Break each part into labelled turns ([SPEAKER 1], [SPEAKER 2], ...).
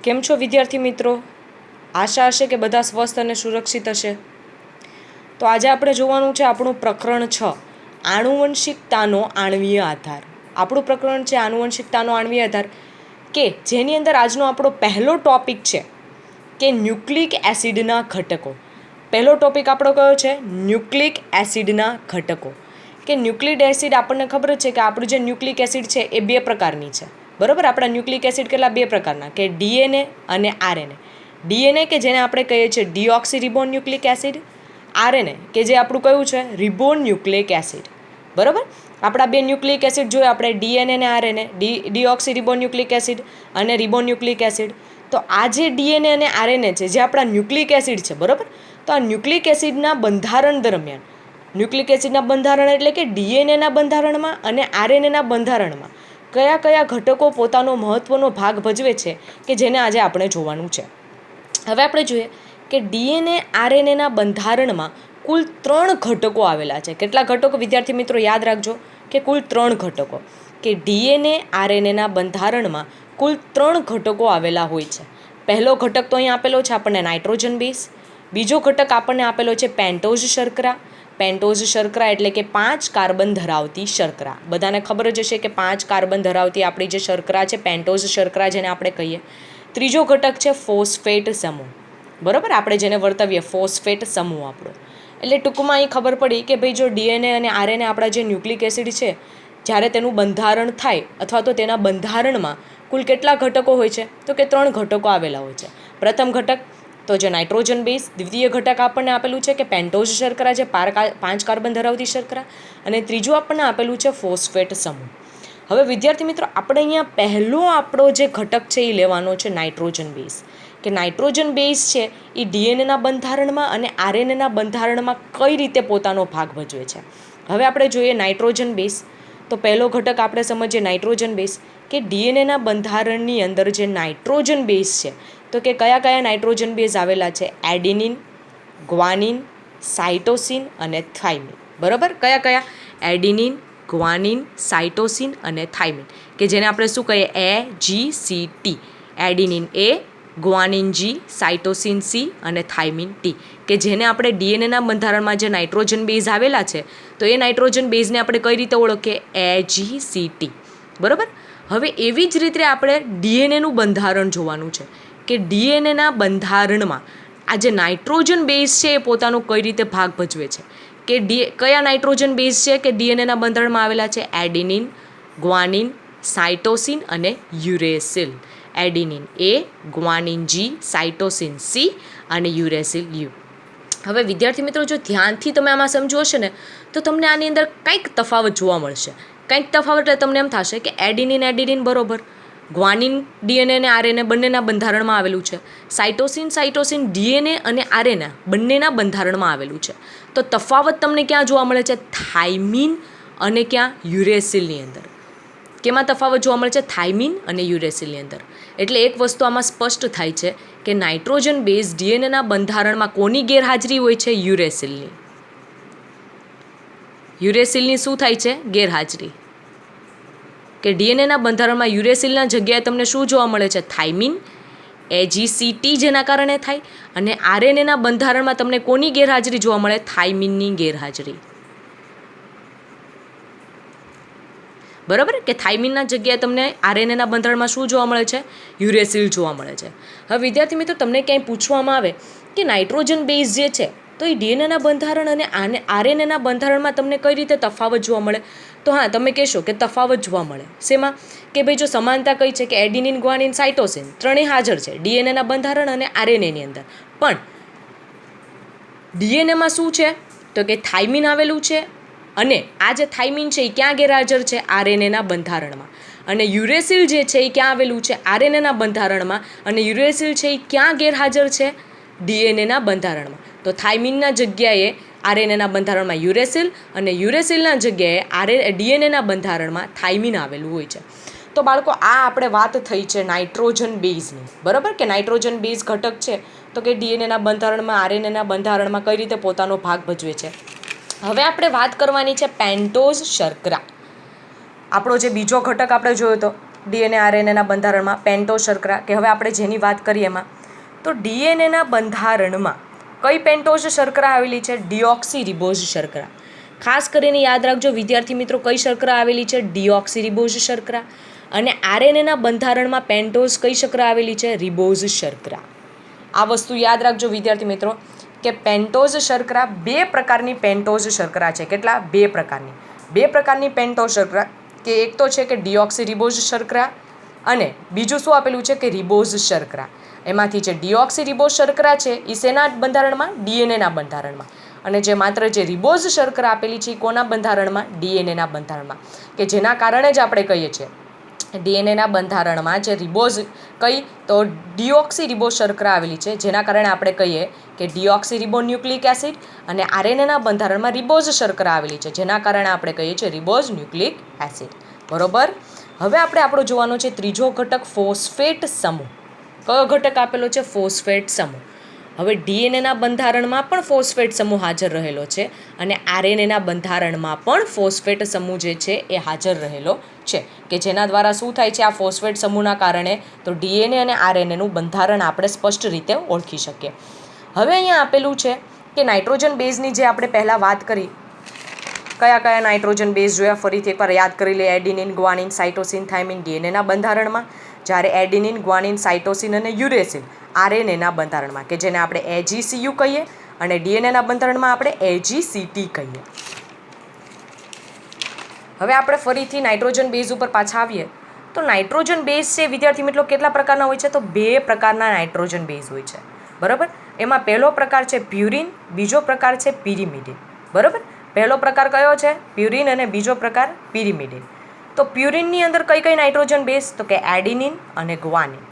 [SPEAKER 1] કેમ છો વિદ્યાર્થી મિત્રો? આશા હશે કે બધા સ્વસ્થ અને સુરક્ષિત હશે. તો આજે આપણે જોવાનું છે આપણું પ્રકરણ 6, આનુવંશિકતાનો આણ્વીય આધાર. આપણું પ્રકરણ છે આનુવંશિકતાનો આણ્વીય આધાર, કે જેની અંદર આજનો આપણો પહેલો ટોપિક છે કે ન્યુક્લિક એસિડના ઘટકો. પહેલો ટોપિક આપણો કયો છે? ન્યુક્લિક એસિડના ઘટકો. કે ન્યુક્લિક એસિડ આપણને ખબર જ છે કે આપણું જે ન્યુક્લિક એસિડ છે એ બે પ્રકારની છે. બરાબર, આપણા ન્યુક્લિક એસિડ કેટલા? બે પ્રકારના, કે ડીએનએ અને આરએનએ. ડીએનએ કે જેને આપણે કહીએ છીએ ડીઓક્સી રિબોન ન્યુક્લિક એસિડ, આરએનએ કે જે આપણું કયું છે? રિબોન ન્યુક્લિક એસિડ. બરાબર, આપણા બે ન્યુક્લિક એસિડ જોઈએ આપણે, ડીએનએ અને આરએનએ, ડીઓક્સી રિબોન ન્યુક્લિક એસિડ અને રિબોન ન્યુક્લિક એસિડ. તો આ જે ડીએનએ અને આરએનએ છે જે આપણા ન્યુક્લિક એસિડ છે, બરાબર, તો આ ન્યુક્લિક એસિડના બંધારણ દરમિયાન, ન્યુક્લિક એસિડના બંધારણ એટલે કે ડીએનએના બંધારણમાં અને આરએનએના બંધારણમાં કયા કયા ઘટકો પોતાનો મહત્ત્વનો ભાગ ભજવે છે કે જેને આજે આપણે જોવાનું છે. હવે આપણે જોઈએ કે ડીએનએ આરએનએના બંધારણમાં કુલ 3 ઘટકો આવેલા છે. કેટલા ઘટકો વિદ્યાર્થી મિત્રો? યાદ રાખજો કે કુલ 3 ઘટકો. કે ડીએનએ આરએનએના બંધારણમાં કુલ 3 ઘટકો આવેલા હોય છે. પહેલો ઘટક તો અહીં આપેલો છે આપણને નાઇટ્રોજન બેઝ. બીજો ઘટક આપણને આપેલો છે પેન્ટોઝ શર્કરા. પેન્ટોઝ શર્કરા એટલે કે 5 કાર્બન ધરાવતી શર્કરા. બધાને ખબર જ હશે કે 5 કાર્બન ધરાવતી આપણી જે શર્કરા છે પેન્ટોઝ શર્કરા જેને આપણે કહીએ. ત્રીજો ઘટક છે ફોસ્ફેટ સમૂહ. બરાબર, આપણે જેને વર્તવીએ ફોસ્ફેટ સમૂહ આપણો. એટલે ટૂંકમાં અહીં ખબર પડી કે ભાઈ જો ડીએનએ અને આરએનએ આપણા જે ન્યુક્લિક એસિડ છે, જ્યારે તેનું બંધારણ થાય અથવા તો તેના બંધારણમાં કુલ કેટલા ઘટકો હોય છે? તો કે 3 ઘટકો આવેલા હોય છે. પ્રથમ ઘટક તો જે નાઇટ્રોજન બેઝ, દ્વિતીય ઘટક આપણને આપેલું છે કે પેન્ટોઝ શર્કરા જે 5 કાર્બન ધરાવતી શર્કરા, અને ત્રીજું આપણને આપેલું છે ફોસ્ફેટ સમૂહ. હવે વિદ્યાર્થી મિત્રો, આપણે અહીંયા પહેલો આપણો જે ઘટક છે એ લેવાનો છે નાઇટ્રોજન બેઝ. કે નાઇટ્રોજન બેઝ છે એ ડીએનએના બંધારણમાં અને આરએનએના બંધારણમાં કઈ રીતે પોતાનો ભાગ ભજવે છે. હવે આપણે જોઈએ નાઇટ્રોજન બેઝ. તો પહેલો ઘટક આપણે સમજીએ નાઇટ્રોજન બેઝ, કે ડીએનએના બંધારણની અંદર જે નાઇટ્રોજન બેઝ છે, તો કે કયા કયા નાઇટ્રોજન બેઝ આવેલા છે? એડિનિન, ગ્વાનિન, સાઇટોસિન અને થાઇમિન. બરાબર, કયા કયા? એડિનિન, ગ્વાનિન, સાઇટોસિન અને થાઇમિન, કે જેને આપણે શું કહીએ? AGCT. Adenine A, guanine G, cytosine C અને થાઇમિન T, કે જેને આપણે ડીએનએના બંધારણમાં જે નાઇટ્રોજન બેઝ આવેલા છે તો એ નાઇટ્રોજન બેઝને આપણે કઈ રીતે ઓળખીએ? AGCT. બરાબર, હવે એવી જ રીતે આપણે ડીએનએનું બંધારણ જોવાનું છે કે ડીએનએના બંધારણમાં આ જે નાઇટ્રોજન બેઝ છે એ પોતાનો કઈ રીતે ભાગ ભજવે છે. કે કયા નાઇટ્રોજન બેઝ છે કે ડીએનએના બંધારણમાં આવેલા છે? એડિનિન, ગ્વાનિન, સાઇટોસિન અને uracil. Adenine A, guanine G, cytosine C અને યુરેસિલ U. હવે વિદ્યાર્થી મિત્રો, જો ધ્યાનથી તમે આમાં સમજો હશે ને તો તમને આની અંદર કંઈક તફાવત જોવા મળશે. કંઈક તફાવત એટલે તમને એમ થશે કે એડિનિન બરોબર, ગ્વાનિન ડીએનએ અને આરએનએ બંનેના બંધારણમાં આવેલું છે. સાઇટોસિન ડીએનએ અને આરએનએ બંનેના બંધારણમાં આવેલું છે. તો તફાવત તમને ક્યાં જોવા મળે છે? થાઇમિન અને ક્યાં? યુરેસિલની અંદર. કેમાં તફાવત જોવા મળે છે? થાઇમિન અને યુરેસિલની અંદર. એટલે એક વસ્તુ આમાં સ્પષ્ટ થાય છે કે નાઇટ્રોજન બેઝ ડીએનએના બંધારણમાં કોની ગેરહાજરી હોય છે? યુરેસિલની. યુરેસિલની શું થાય છે? ગેરહાજરી. કે ડીએનએના બંધારણમાં યુરેસિલના જગ્યાએ તમને શું જોવા મળે છે? થાઇમિન, AGCT જેના કારણે થાય, અને આરએનએના બંધારણમાં તમને કોની ગેરહાજરી જોવા મળે? થાઇમિનની ગેરહાજરી. બરાબર, કે થાઇમિનના જગ્યાએ તમને આરએનએના બંધારણમાં શું જોવા મળે છે? યુરેસિલ જોવા મળે છે. હવે વિદ્યાર્થી મિત્રો, તમને ક્યાંય પૂછવામાં આવે કે નાઇટ્રોજન બેઝ જે છે તો એ ડીએનએના બંધારણ અને આરએનએના બંધારણમાં તમને કઈ રીતે તફાવત જોવા મળે? તો હા, તમે કહેશો કે તફાવત જોવા મળે. શેમાં? કે ભાઈ જો સમાનતા કઈ છે કે એડિનિન, ગ્વાનિન, સાઇટોસિન ત્રણેય હાજર છે ડીએનએના બંધારણ અને આરએનએની અંદર. પણ ડીએનએમાં શું છે? તો કે થાઇમિન આવેલું છે, અને આ જે થાઇમિન છે એ ક્યાં ગેરહાજર છે? આરએનએના બંધારણમાં. અને યુરેસિલ જે છે એ ક્યાં આવેલું છે? આરએનએના બંધારણમાં. અને યુરેસિલ છે એ ક્યાં ગેરહાજર છે? ડીએનએના બંધારણમાં. તો થાઇમિનના જગ્યાએ આરએનએના બંધારણમાં યુરેસિલ, અને યુરેસિલના જગ્યાએ ડીએનએના બંધારણમાં થાઇમિન આવેલું હોય છે. તો બાળકો, આ આપણે વાત થઈ છે નાઇટ્રોજન બેઝની. બરાબર, કે નાઇટ્રોજન બેઝ ઘટક છે તો કે ડીએનએના બંધારણમાં, આરએનએના બંધારણમાં કઈ રીતે પોતાનો ભાગ ભજવે છે. હવે આપણે વાત કરવાની છે પેન્ટોઝ શર્કરા. આપણો જે બીજો ઘટક આપણે જોયો હતો, ડીએનએ આરએનએના બંધારણમાં પેન્ટોઝ શર્કરા, કે હવે આપણે જેની વાત કરીએ એમાં, તો ડીએનએના બંધારણમાં કઈ પેન્ટોઝ શર્કરા આવેલી છે? ડીઓક્સીરિબોઝ શર્કરા. ખાસ કરીને યાદ રાખજો વિદ્યાર્થી મિત્રો, કઈ શર્કરા આવેલી છે? ડીઓક્સીરિબોઝ શર્કરા. અને આરએનએના બંધારણમાં પેન્ટોઝ કઈ શર્કરા આવેલી છે? રિબોઝ શર્કરા. આ વસ્તુ યાદ રાખજો વિદ્યાર્થી મિત્રો કે પેન્ટોઝ શર્કરા, બે પ્રકારની પેન્ટોઝ શર્કરા છે. કેટલા? બે પ્રકારની પેન્ટોઝ શર્કરા, કે એક તો છે કે ડીઓક્સીરિબોઝ શર્કરા અને બીજું શું આપેલું છે કે રિબોઝ શર્કરા. એમાંથી જે ડીઓક્સીરિબોઝ શર્કરા છે એ શેના બંધારણમાં? ડીએનએના બંધારણમાં. અને જે માત્ર જે રિબોઝ શર્કરા આપેલી છે એ કોના બંધારણમાં? ડીએનએના બંધારણમાં. કે જેના કારણે જ આપણે કહીએ છીએ ડીએનએના બંધારણમાં જે રિબોઝ કઈ તો ડીઓક્સીરિબોઝ શર્કરા આવેલી છે, જેના કારણે આપણે કહીએ કે ડીઓક્સીરિબોન્યુક્લિક એસિડ, અને આરએનએના બંધારણમાં રિબોઝ શર્કરા આવેલી છે, જેના કારણે આપણે કહીએ છીએ રિબોઝ ન્યુક્લિક એસિડ. બરોબર. હવે આપણે આપણો જોવાનો છે ત્રીજો ઘટક, ફોસ્ફેટ સમૂહ. કયો ઘટક આપેલો છે? ફોસ્ફેટ સમૂહ. હવે ડીએનએના બંધારણમાં પણ ફોસ્ફેટ સમૂહ હાજર રહેલો છે અને આરએનએના બંધારણમાં પણ ફોસ્ફેટ સમૂહ જે છે એ હાજર રહેલો છે, કે જેના દ્વારા શું થાય છે? આ ફોસ્ફેટ સમૂહના કારણે તો ડીએનએ અને આરએનએનું બંધારણ આપણે સ્પષ્ટ રીતે ઓળખી શકીએ. હવે અહીંયા આપેલું છે કે નાઇટ્રોજન બેઝની જે આપણે પહેલાં વાત કરી, કયા કયા નાઇટ્રોજન બેઝ જોયા ફરીથી એકવાર યાદ કરી લે. એડિનિન, ગ્વાનિન, સાઇટોસિન, થાઇમિન ડીએનએના બંધારણમાં, જ્યારે એડિનિન, ગ્વાનિન, સાઇટોસિન અને યુરેસિલ આરએનએના બંધારણમાં, કે જેને આપણે એજીસીયુ કહીએ, અને ડીએનએના બંધારણમાં આપણે એજીસીટી કહીએ. હવે આપણે ફરીથી નાઇટ્રોજન બેઝ ઉપર પાછા આવીએ તો નાઇટ્રોજન બેઝ છે વિદ્યાર્થી મિત્રો કેટલા પ્રકારના હોય છે? તો બે પ્રકારના નાઇટ્રોજન બેઝ હોય છે. બરાબર. એમાં પહેલો પ્રકાર છે પ્યુરિન, બીજો પ્રકાર છે પિરિમિડિન. બરાબર. પહેલો પ્રકાર કયો છે? પ્યુરિન, અને બીજો પ્રકાર પિરિમિડિન. તો પ્યુરિનની અંદર કઈ કઈ નાઇટ્રોજન બેઝ? તો કે એડિનિન અને ગ્વાનિન.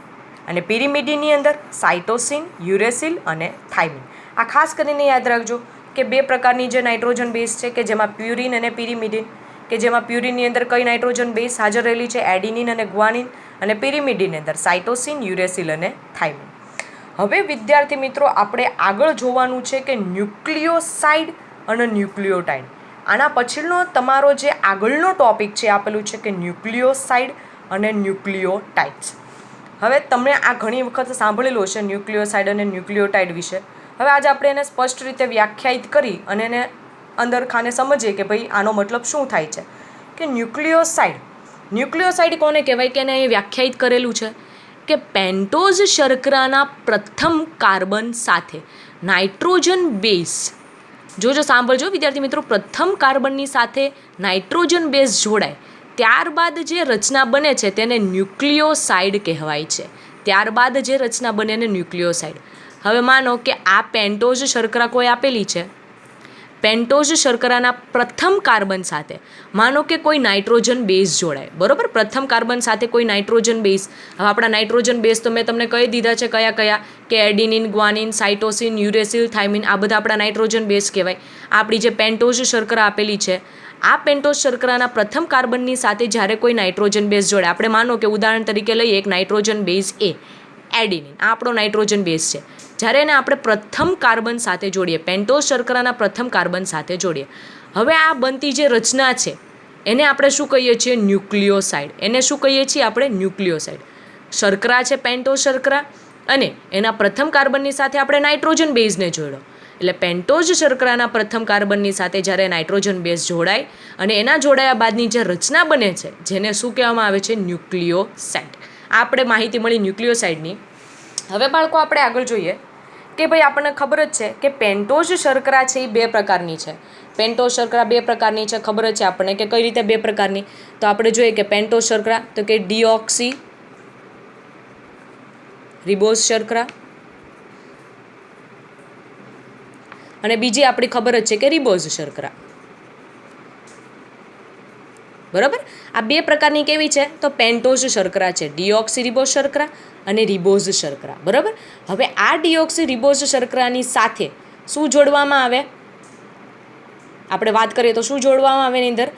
[SPEAKER 1] અને પિરિમિડિનની અંદર સાઇટોસિન, યુરેસિલ અને થાઇમિન. આ ખાસ કરીને યાદ રાખજો કે બે પ્રકારની જે નાઇટ્રોજન બેઝ છે, કે જેમાં પ્યુરિન અને પિરિમિડિન, કે જેમાં પ્યુરિનની અંદર કઈ નાઇટ્રોજન બેઝ હાજર રહેલી છે? એડિનિન અને ગ્વાનિન. અને પિરિમિડિનની અંદર સાઇટોસિન, યુરેસિલ અને થાઇમિન. હવે વિદ્યાર્થી મિત્રો આપણે આગળ જોવાનું છે કે ન્યુક્લિયોસાઇડ અને ન્યુક્લિયોટાઇડ. આના પછીનો તમારો જે આગળનો ટોપિક છે આપેલું છે કે ન્યુક્લિયોસાઇડ અને ન્યુક્લિયોટાઇડ્સ. હવે તમે આ ઘણી વખત સાંભળેલું હશે ન્યુક્લિયોસાઇડ અને ન્યુક્લિયોટાઇડ વિશે. હવે આજે આપણે એને સ્પષ્ટ રીતે વ્યાખ્યાયિત કરી અને એને અંદર ખાને સમજીએ કે ભાઈ આનો મતલબ શું થાય છે. કે ન્યુક્લિયોસાઇડ કોને કહેવાય? કે એને અહીં વ્યાખ્યાયિત કરેલું છે કે પેન્ટોઝ શર્કરાના પ્રથમ કાર્બન સાથે નાઇટ્રોજન બેઝ, જો સાંભળજો વિદ્યાર્થી મિત્રો, પ્રથમ કાર્બનની સાથે નાઇટ્રોજન બેઝ જોડાય ત્યારબાદ જે રચના બને છે તેને ન્યુક્લિયોસાઇડ કહેવાય છે. ત્યારબાદ જે રચના બને એને ન્યુક્લિયોસાઇડ. હવે માનો કે આ પેન્ટોઝ શર્કરા કોઈ આપેલી છે, પેન્ટોઝ શર્કરાના પ્રથમ કાર્બન સાથે માનો કે કોઈ નાઇટ્રોજન બેઝ જોડાય. બરાબર. પ્રથમ કાર્બન સાથે કોઈ નાઇટ્રોજન બેઝ. હવે આપણા નાઇટ્રોજન બેઝ તો મેં તમને કહી દીધા છે કયા કયા, કે adenine, guanine, cytosine, uracil, thiamine. આ બધા આપણા નાઇટ્રોજન બેઝ કહેવાય. આપણી જે પેન્ટોઝ શર્કરા આપેલી છે, આ પેન્ટોઝ શર્કરાના પ્રથમ કાર્બનની સાથે જ્યારે કોઈ નાઇટ્રોજન બેઝ જોડે, આપણે માનો કે ઉદાહરણ તરીકે લઈએ એક નાઇટ્રોજન બેઝ એ, એડિનિન. આ આપણો નાઇટ્રોજન બેઝ છે. જ્યારે એને આપણે પ્રથમ કાર્બન સાથે જોડીએ, પેન્ટોઝ શર્કરાના પ્રથમ કાર્બન સાથે જોડીએ, હવે આ બનતી જે રચના છે એને આપણે શું કહીએ છીએ? ન્યુક્લિયોસાઇડ. એને શું કહીએ છીએ આપણે? ન્યુક્લિયોસાઇડ. શર્કરા છે પેન્ટોઝ શર્કરા, અને એના પ્રથમ કાર્બનની સાથે આપણે નાઇટ્રોજન બેઝને જોડો, એટલે પેન્ટોઝ શર્કરાના પ્રથમ કાર્બનની સાથે જ્યારે નાઇટ્રોજન બેઝ જોડાય અને એના જોડાયા બાદની જે રચના બને છે જેને શું કહેવામાં આવે છે? ન્યુક્લિયોસાઇડ. આ આપણે માહિતી મળી ન્યુક્લિયોસાઇડની. હવે બાળકો આપણે આગળ જોઈએ કે ભાઈ આપણને ખબર જ છે કે પેન્ટોઝ શર્કરા છે એ બે પ્રકારની છે. પેન્ટોઝ શર્કરા બે પ્રકારની છે, ખબર જ છે આપણને કે કઈ રીતે બે પ્રકારની. તો આપણે જોઈએ કે પેન્ટોઝ શર્કરા તો કે ડીઓક્સી રિબોઝ શર્કરા, અને બીજી આપણી ખબર જ છે કે રિબોઝ શર્કરા. બરાબર. આ બે પ્રકારની કેવી છે? તો પેન્ટોઝ શર્કરા છે, ડીઓક્સીરિબોઝ શર્કરા અને રિબોઝ શર્કરા. બરાબર. હવે આ ડીઓક્સીરિબોઝ શર્કરાની સાથે શું જોડવામાં આવે? આપણે વાત કરીએ તો શું જોડવામાં આવે એની અંદર?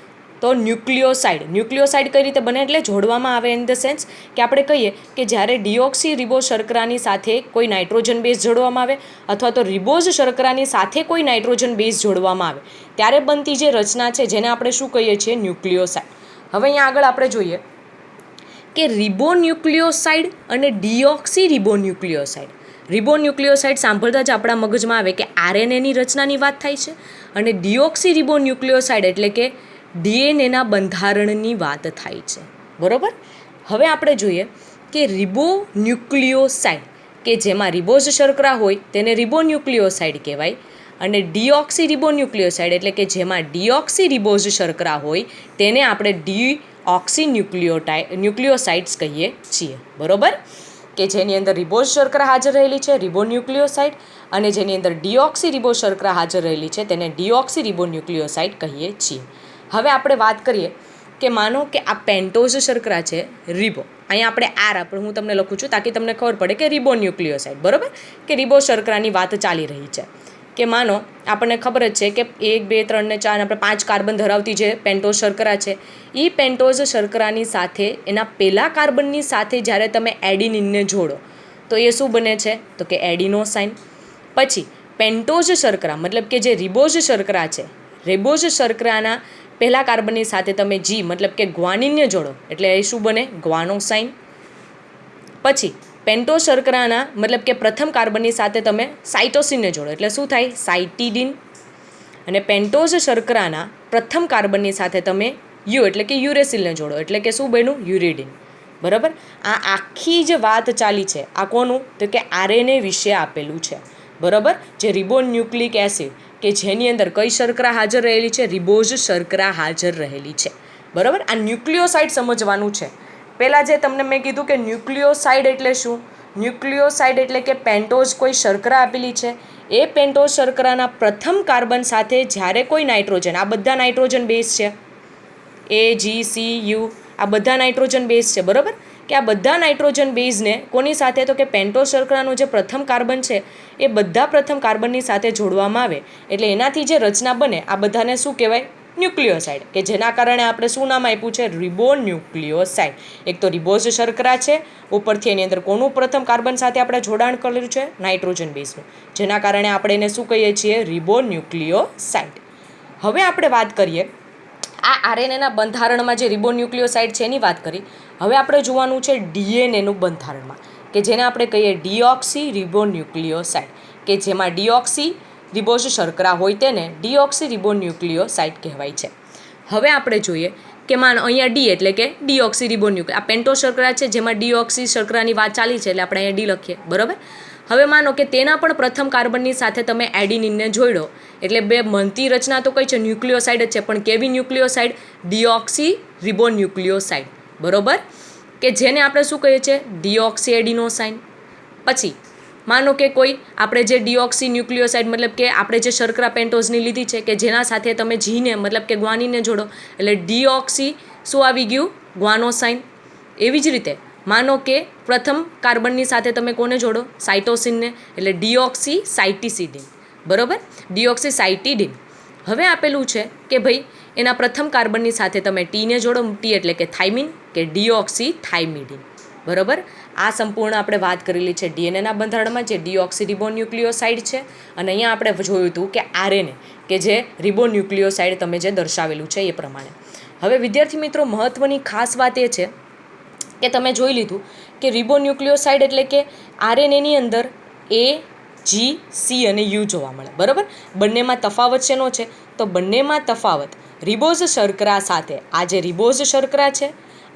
[SPEAKER 1] તો ન્યુક્લિયોસાઇડ. ન્યુક્લિયોસાઇડ કઈ રીતે બને? એટલે જોડવામાં આવે ઇન ધ સેન્સ કે આપણે કહીએ કે જ્યારે ડીઓક્સીરિબોઝ શર્કરાની સાથે કોઈ નાઇટ્રોજન બેઝ જોડવામાં આવે અથવા તો રિબોઝ શર્કરાની સાથે કોઈ નાઇટ્રોજન બેઝ જોડવામાં આવે ત્યારે બનતી જે રચના છે જેને આપણે શું કહીએ છીએ? ન્યુક્લિયોસાઇડ. હવે અહીંયા આગળ આપણે જોઈએ કે રિબોન્યુક્લિયોસાઇડ અને ડીઓક્સી રિબોન્યુક્લિયોસાઇડ. રિબોન્યુક્લિયોસાઇડ સાંભળતા જ આપણા મગજમાં આવે કે આરએનએની રચનાની વાત થાય છે, અને ડીઓક્સી રિબોન્યુક્લિયોસાઇડ એટલે કે ડીએનએના બંધારણની વાત થાય છે. બરાબર. હવે આપણે જોઈએ કે રિબોન્યુક્લિયોસાઇડ કે જેમાં રિબોઝ શર્કરા હોય તેને રિબોન્યુક્લિયોસાઇડ કહેવાય, અને ડીઓક્સી રિબોન્યુક્લિયોસાઇડ એટલે કે જેમાં ડીઓક્સી રિબોઝ શર્કરા હોય તેને આપણે ડીઓક્સી ન્યુક્લિયોસાઇડ્સ કહીએ છીએ. બરાબર. કે જેની અંદર રિબોઝ શર્કરા હાજર રહેલી છે રિબોન્યુક્લિયોસાઇડ, અને જેની અંદર ડીઓક્સી રિબોઝ શર્કરા હાજર રહેલી છે તેને ડીઓક્સી રિબોન્યુક્લિયોસાઇડ કહીએ છીએ. હવે આપણે વાત કરીએ કે માનો કે આ પેન્ટોઝ શર્કરા છે રિબો, અહીંયા આપણે હું તમને લખું છું તાકી તમને ખબર પડે કે રિબોન્યુક્લિયોસાઇડ. બરાબર. કે રિબો શર્કરાની વાત ચાલી રહી છે. કે માનો આપણને ખબર જ છે કે 1 2 3 ને 4 આપણે 5 કાર્બન ધરાવતી જે પેન્ટોઝ શર્કરા છે, એ પેન્ટોઝ શર્કરાની સાથે એના પહેલા કાર્બનની સાથે જ્યારે તમે એડિનિનને જોડો તો એ શું બને છે તો કે એડિનોસાઇન. પછી પેન્ટોઝ શર્કરા મતલબ કે જે રિબોઝ શર્કરા છે, રિબોઝ શર્કરાના પહેલા કાર્બનની સાથે તમે જી મતલબ કે ગ્વાનિનને જોડો એટલે એ શું બને ગ્વાનોસાઇન. પછી પેન્ટોઝ શર્કરાના મતલબ કે પ્રથમ કાર્બનની સાથે તમે સાઇટોસિનને જોડો એટલે શું થાય સાઇટીડિન, અને પેન્ટોઝ શર્કરાના પ્રથમ કાર્બનની સાથે તમે યુ એટલે કે યુરેસિલને જોડો એટલે કે શું બન્યું યુરિડિન. બરાબર. આ આખી જ વાત ચાલી છે આ કોનું તો કે આરએનએ વિશે આપેલું છે. બરાબર. જે રિબોન્યુક્લિક એસિડ કે જેની અંદર કઈ શર્કરા હાજર રહેલી છે રિબોઝ શર્કરા હાજર રહેલી છે. બરાબર. આ ન્યુક્લિયોસાઇડ સમજવાનું છે. પહેલાં જે તમને મેં કીધું કે ન્યુક્લિયોસાઇડ એટલે શું, ન્યુક્લિયોસાઇડ એટલે કે પેન્ટોઝ કોઈ શર્કરા આપેલી છે, એ પેન્ટોઝ શર્કરાના પ્રથમ કાર્બન સાથે જ્યારે કોઈ નાઇટ્રોજન, આ બધા નાઇટ્રોજન બેઝ છે, AgCu આ બધા નાઇટ્રોજન બેઝ છે. બરાબર. કે આ બધા નાઇટ્રોજન બેઝને કોની સાથે તો કે પેન્ટોઝ શર્કરાનું જે પ્રથમ કાર્બન છે એ બધા પ્રથમ કાર્બનની સાથે જોડવામાં આવે એટલે એનાથી જે રચના બને આ બધાને શું કહેવાય ન્યુક્લિયોસાઇડ, કે જેના કારણે આપણે શું નામ આપ્યું છે રિબોન્યુક્લિયોસાઇડ. એક તો રિબોઝ શર્કરા છે, ઉપરથી એની અંદર કોનું પ્રથમ કાર્બન સાથે આપણે જોડાણ કરેલું છે નાઇટ્રોજન બેઝનું, જેના કારણે આપણે એને શું કહીએ છીએ રિબોન્યુક્લિયોસાઇડ. હવે આપણે વાત કરીએ આ આરએનએના બંધારણમાં જે રિબોન્યુક્લિયોસાઇડ છે એની વાત કરી. હવે આપણે જોવાનું છે ડીએનએનું બંધારણમાં કે જેને આપણે કહીએ ડીઓક્સી રિબોન્યુક્લિયોસાઇડ, કે જેમાં ડીઓક્સી રિબોઝ શર્કરા હોય તેને ડીઓક્સી રિબોન્યુક્લિયોસાઇડ કહેવાય છે. હવે આપણે જોઈએ કે અહીંયા ડી એટલે કે ડીઓક્સી રિબોન્યુક્લિયો, આ પેન્ટોઝ શર્કરા છે જેમાં ડીઓક્સી શર્કરાની વાત ચાલી છે એટલે આપણે અહીંયા ડી લખીએ. બરાબર. હવે માનો કે તેના પણ પ્રથમ કાર્બનની સાથે તમે એડિનિનને જોડો એટલે બે બનતી રચના તો કઈ છે ન્યુક્લિયોસાઇડ જ છે, પણ કેવી ન્યુક્લિયોસાઇડ ડીઓક્સી રિબોન્યુક્લિયોસાઇડ. બરાબર. કે જેને આપણે શું કહીએ છીએ ડીઓક્સી એડિનોસાઇન. પછી માનો કે કોઈ આપણે જે ડીઓક્સી ન્યુક્લિયોસાઇડ મતલબ કે આપણે જે શર્કરા પેન્ટોઝની લીધી છે કે જેના સાથે તમે જીને મતલબ કે ગ્વાનિનને જોડો એટલે ડીઓક્સી શું આવી ગયું ગ્વાનોસાઇન. એવી જ રીતે માનો કે પ્રથમ કાર્બનની સાથે તમે કોને જોડો સાઇટોસિનને એટલે ડીઓક્સી સાઇટીસિડિન. બરાબર. ડીઓક્સી સાઇટીડિન. હવે આપેલું છે કે ભાઈ એના પ્રથમ કાર્બનની સાથે તમે ટીને જોડો, ટી એટલે કે થાઇમિન કે ડીઓક્સી થાઇમિડિન. બરાબર. આ સંપૂર્ણ આપણે વાત કરેલી છે ડીએનએના બંધારણમાં જે ડીઓક્સી રિબોન્યુક્લિયોસાઇડ છે, અને અહીંયા આપણે જોયું હતું કે આરએનએ કે જે રિબોન્યુક્લિયોસાઇડ તમે જે દર્શાવેલું છે એ પ્રમાણે. હવે વિદ્યાર્થી મિત્રો મહત્ત્વની ખાસ વાત એ છે કે તમે જોઈ લીધું કે રિબોન્યુક્લિયોસાઇડ એટલે કે આરએનએની અંદર AGC અને U જોવા મળે. બરાબર. બંનેમાં તફાવત શેનો છે તો બંનેમાં તફાવત રિબોઝ શર્કરા સાથે આ જે રિબોઝ શર્કરા છે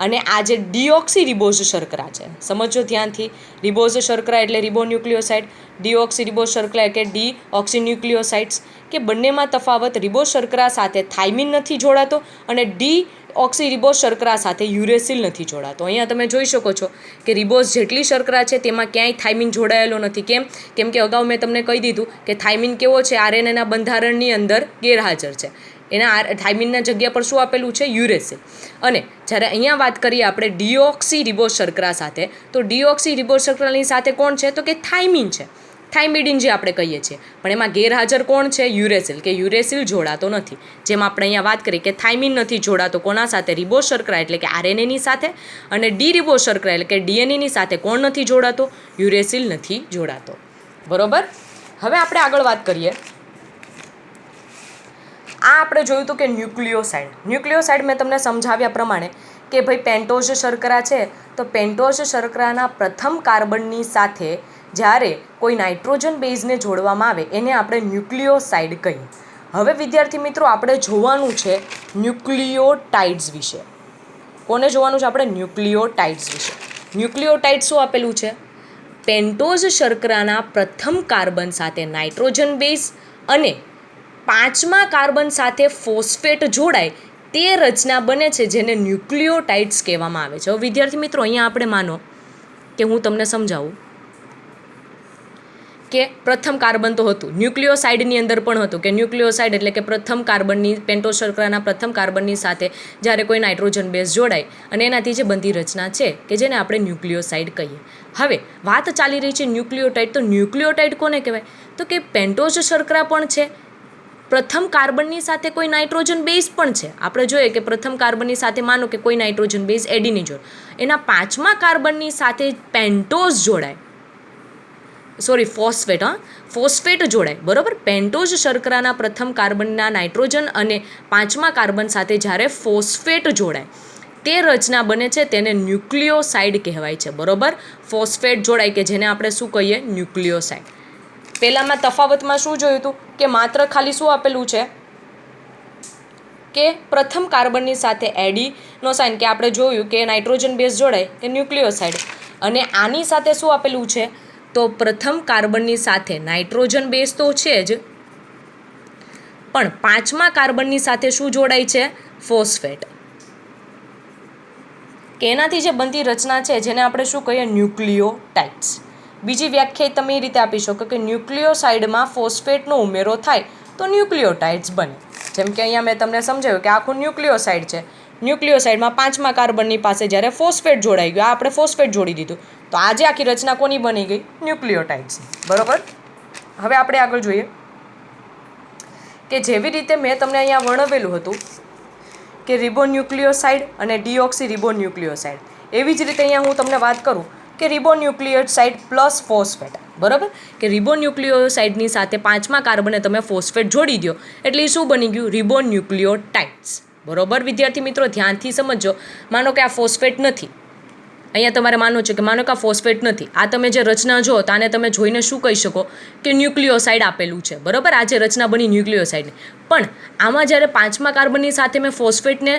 [SPEAKER 1] અને આ જે ડીઓક્સી રિબોઝ શર્કરા છે, સમજો ધ્યાનથી. રિબોઝ શર્કરા એટલે રિબોન્યુક્લિયોસાઇડ, ડીઓક્સી રિબોઝ શર્કરા એટલે ડીઓક્સી ન્યુક્લિયોસાઇડ્સ. કે બંનેમાં તફાવત રિબોઝ શર્કરા સાથે થાઇમિન નથી જોડાતો અને ડીઓક્સી રિબોઝ શર્કરા સાથે યુરેસિલ નથી જોડાતો. અહીંયા તમે જોઈ શકો છો કે રિબોઝ જેટલી શર્કરા છે તેમાં ક્યાંય થાઇમિન જોડાયેલો નથી. કેમ કે અગાઉ મેં તમને કહી દીધું કે થાઇમિન કેવો છે આરએનએના બંધારણની અંદર ગેરહાજર છે. એના થાઇમિનના જગ્યા પર શું આપેલું છે યુરેસિલ. અને જ્યારે અહીંયા વાત કરીએ આપણે ડીઓક્સી રિબોઝ શર્કરા સાથે તો ડીઓક્સી રિબોઝ શર્કરાની સાથે કોણ છે તો કે થાઇમિન છે, થાઇમિડિન જે આપણે કહીએ છીએ, પણ એમાં ગેરહાજર કોણ છે યુરેસિલ, કે યુરેસિલ જોડાતો નથી. જેમ આપણે અહીંયા વાત કરીએ કે થાઇમિન નથી જોડાતો કોના સાથે રિબોઝ શર્કરા એટલે કે આરએનએની સાથે, અને ડી રિબોઝ શર્કરા એટલે કે ડીએનએની સાથે કોણ નથી જોડાતો યુરેસિલ નથી જોડાતો. બરાબર. હવે આપણે આગળ વાત કરીએ. આ આપણે જોયું હતું કે ન્યુક્લિયોસાઇડ મેં તમને સમજાવ્યા પ્રમાણે કે ભાઈ પેન્ટોઝ શર્કરા છે તો પેન્ટોઝ શર્કરાના પ્રથમ કાર્બનની સાથે જ્યારે કોઈ નાઇટ્રોજન બેઝને જોડવામાં આવે એને આપણે ન્યુક્લિયોસાઇડ કહીએ. હવે વિદ્યાર્થી મિત્રો આપણે જોવાનું છે ન્યુક્લિયોટાઇડ્સ વિશે. કોને જોવાનું છે આપણે? ન્યુક્લિયોટાઇડ્સ વિશે. ન્યુક્લિયોટાઇડ શું આપેલું છે? પેન્ટોઝ શર્કરાના પ્રથમ કાર્બન સાથે નાઇટ્રોજન બેઝ અને 5મા કાર્બન સાથે ફોસ્ફેટ જોડાય તે રચના બને છે જેને ન્યુક્લિયોટાઇડ્સ કહેવામાં આવે છે. હવે વિદ્યાર્થી મિત્રો અહીંયા આપણે માનો કે હું તમને સમજાવું કે પ્રથમ કાર્બન તો હતું, ન્યુક્લિયોસાઇડની અંદર પણ હતું કે ન્યુક્લિયોસાઇડ એટલે કે પ્રથમ કાર્બનની પેન્ટોઝ શર્કરાના પ્રથમ કાર્બનની સાથે જ્યારે કોઈ નાઇટ્રોજન બેઝ જોડાય અને એનાથી જે બનતી રચના છે કે જેને આપણે ન્યુક્લિયોસાઇડ કહીએ. હવે વાત ચાલી રહી છે ન્યુક્લિયોટાઇડ. તો ન્યુક્લિયોટાઇડ કોને કહેવાય? તો કે પેન્ટોઝ શર્કરા પણ છે, પ્રથમ કાર્બનની સાથે કોઈ નાઇટ્રોજન બેઝ પણ છે. આપણે જોઈએ કે પ્રથમ કાર્બનની સાથે માનો કે કોઈ નાઇટ્રોજન બેઝ એડીની જોડે, એના 5મા કાર્બનની સાથે પેન્ટોઝ જોડાય, ફોસ્ફેટ જોડાય, બરોબર. પેન્ટોઝ શર્કરાના પ્રથમ કાર્બનના નાઇટ્રોજન અને 5મા કાર્બન સાથે જ્યારે ફોસ્ફેટ જોડાય તે રચના બને છે તેને ન્યુક્લિયોસાઇડ કહેવાય છે, બરોબર. ફોસ્ફેટ જોડાય કે જેને આપણે શું કહીએ? ન્યુક્લિયોસાઇડ. પહેલાંમાં તફાવતમાં શું જોયું હતું કે માત્ર ખાલી શું આપેલું છે કે પ્રથમ કાર્બનની સાથે એડીનો સાઇન કે આપણે જોયું કે નાઇટ્રોજન બેઝ જોડાય કે ન્યુક્લિયોસાઇડ, અને આની સાથે શું આપેલું છે તો પ્રથમ કાર્બનની સાથે નાઇટ્રોજન બેઝ તો છે જ પણ 5મા કાર્બનની સાથે શું જોડાય છે? ફોસ્ફેટ, કે એનાથી જે બનતી રચના છે જેને આપણે શું કહીએ? ન્યુક્લિયોટાઇડ્સ. બીજી વ્યાખ્યા તમે એ રીતે આપી શકો કે ન્યુક્લિયોસાઇડમાં ફોસ્ફેટનો ઉમેરો થાય તો ન્યુક્લિયોટાઇડ્સ બને. જેમ કે અહીંયા મેં તમને સમજાવ્યું કે આખું ન્યુક્લિયોસાઇડ છે, ન્યુક્લિયોસાઇડમાં 5મા કાર્બનની પાસે જ્યારે ફોસ્ફેટ જોડાઈ ગયું, આપણે ફોસ્ફેટ જોડી દીધું, તો આજે આખી રચના કોની બની ગઈ? ન્યુક્લિયોટાઇડ્સની, બરોબર. હવે આપણે આગળ જોઈએ કે જેવી રીતે મેં તમને અહીંયા વર્ણવેલું હતું કે રિબોન્યુક્લિયોસાઇડ અને ડીઓક્સી રિબોન્યુક્લિયોસાઇડ, એવી જ રીતે અહીંયા હું તમને વાત કરું કે રિબોન્યુક્લિયોસાઇડ પ્લસ ફોસ્ફેટ, બરાબર. કે રિબોન્યુક્લિયોસાઇડની સાથે 5મા કાર્બને તમે ફોસ્ફેટ જોડી દો એટલે એ શું બની ગયું? રિબોન્યુક્લિયોટાઇડ્સ, બરોબર. વિદ્યાર્થી મિત્રો ધ્યાનથી સમજો. માનો કે આ ફોસ્ફેટ નથી, અહીંયા તમારે માનવું છે કે માનો કે આ ફોસ્ફેટ નથી, આ તમે જે રચના જો તો આને તમે જોઈને શું કહી શકો કે ન્યુક્લિયોસાઇડ આપેલું છે, બરાબર. આ જે રચના બની ન્યુક્લિયોસાઇડની, પણ આમાં જ્યારે 5મા કાર્બનની સાથે મેં ફોસ્ફેટને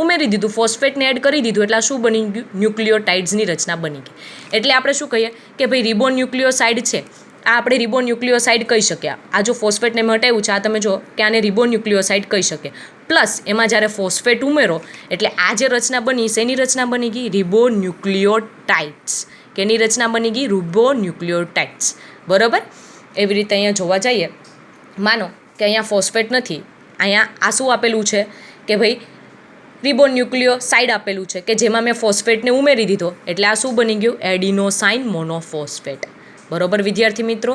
[SPEAKER 1] ઉમેરી દીધું, ફોસ્ફેટને એડ કરી દીધું એટલે આ શું બની ગયું? ન્યુક્લિયોટાઇડ્સની રચના બની ગઈ. એટલે આપણે શું કહીએ કે ભાઈ રિબોન્યુક્લિયોસાઇડ છે, આ આપણે રિબોન્યુક્લિયોસાઇડ કહી શકીએ. આ જો ફોસ્ફેટને મેં હટાવ્યું છે આ તમે જો કે આને રિબોન્યુક્લિયોસાઇડ કહી શકીએ. પ્લસ એમાં જ્યારે ફોસ્ફેટ ઉમેરો એટલે આ જે રચના બની શેની રચના બની ગઈ? રિબોન્યુક્લિયોટાઇડ્સ. કેની રચના બની ગઈ? રિબોન્યુક્લિયોટાઇડ્સ, બરાબર. એવી રીતે અહીંયા જોવા જઈએ, માનો કે અહીંયા ફોસ્ફેટ નથી, અહીંયા આ શું આપેલું છે કે ભાઈ રિબોન્યુક્લિયોસાઇડ આપેલું છે કે જેમાં મેં ફોસ્ફેટને ઉમેરી દીધો એટલે આ શું બની ગયું? એડિનોસાઇન મોનોફોસ્ફેટ, બરોબર. વિદ્યાર્થી મિત્રો